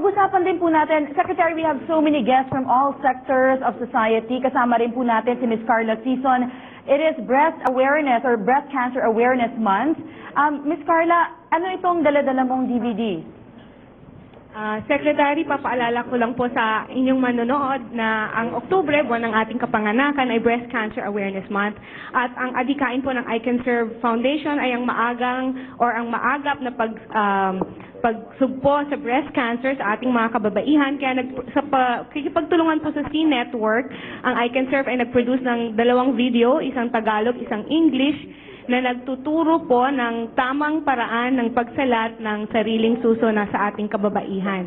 Pag-usapan din po natin, Secretary, we have so many guests from all sectors of society. Kasama rin po natin si Ms. Carla Sison. It is Breast Awareness or Breast Cancer Awareness Month. Ms. Carla, ano itong dala-dala mong DVD? Secretary, papaalala ko lang po sa inyong manonood na ang Oktubre, buwan ng ating kapanganakan, ay Breast Cancer Awareness Month. At ang adikain po ng I Can Serve Foundation ay ang maagap na pagsugpo sa breast cancer sa ating mga kababaihan. Kaya kikipagtulungan po sa C-Network, ang I Can Serve ay nag-produce ng 2 video, isang Tagalog, isang English, na nagtuturo po ng tamang paraan ng pagsalat ng sariling suso na sa ating kababaihan.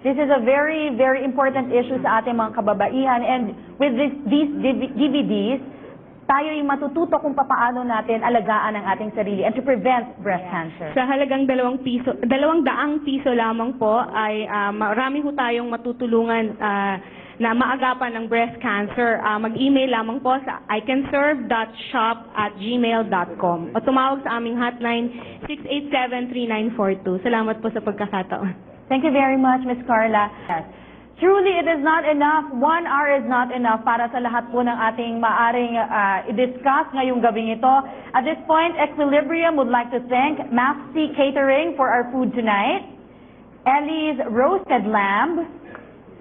This is a very, very important issue sa ating mga kababaihan, and with these DVDs, tayo yung matututo kung paano natin alagaan ang ating sarili and to prevent breast cancer. Sa halagang 200 piso lamang po ay marami ho tayong matutulungan na maagapan ng breast cancer. Mag-email lamang po sa icanserve.shop@gmail.com o tumawag sa aming hotline 687-3942. Salamat po sa pagkakataon. Thank you very much, Ms. Carla. Yes. Truly, it is not enough. 1 hour is not enough para sa lahat po ng ating maaring i-discuss ngayong gabing ito. At this point, Equilibrium would like to thank Mapsy Catering for our food tonight, Ellie's Roasted Lamb,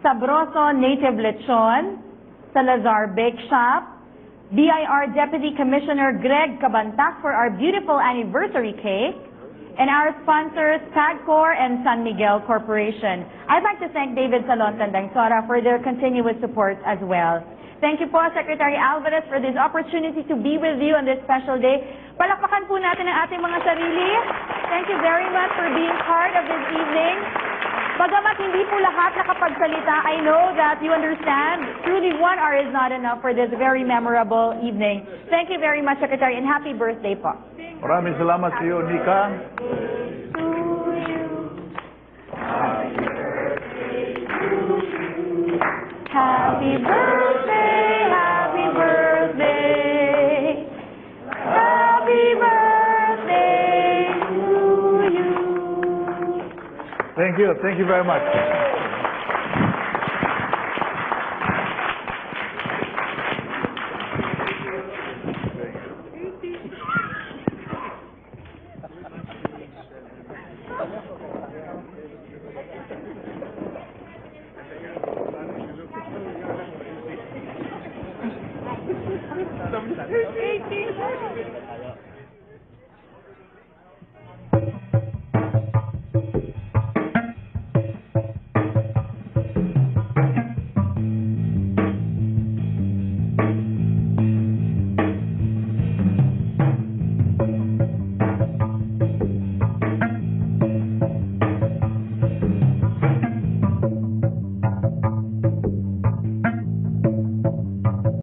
Sabroso Native Lechon, Salazar Bake Shop, BIR Deputy Commissioner Greg Cabantac for our beautiful anniversary cake, and our sponsors, PAGCOR and San Miguel Corporation. I'd like to thank David Salon Tandangsora for their continuous support as well. Thank you po, Secretary Alvarez, for this opportunity to be with you on this special day. Palakpakan po natin ang ating mga sarili. Thank you very much for being part of this evening. Bagamat hindi po lahat nakapagsalita, I know that you understand. Truly, 1 hour is not enough for this very memorable evening. Thank you very much, Secretary, and happy birthday po. Maraming salamat sa iyo, Nika. Happy birthday, happy birthday, happy birthday to you. Thank you very much.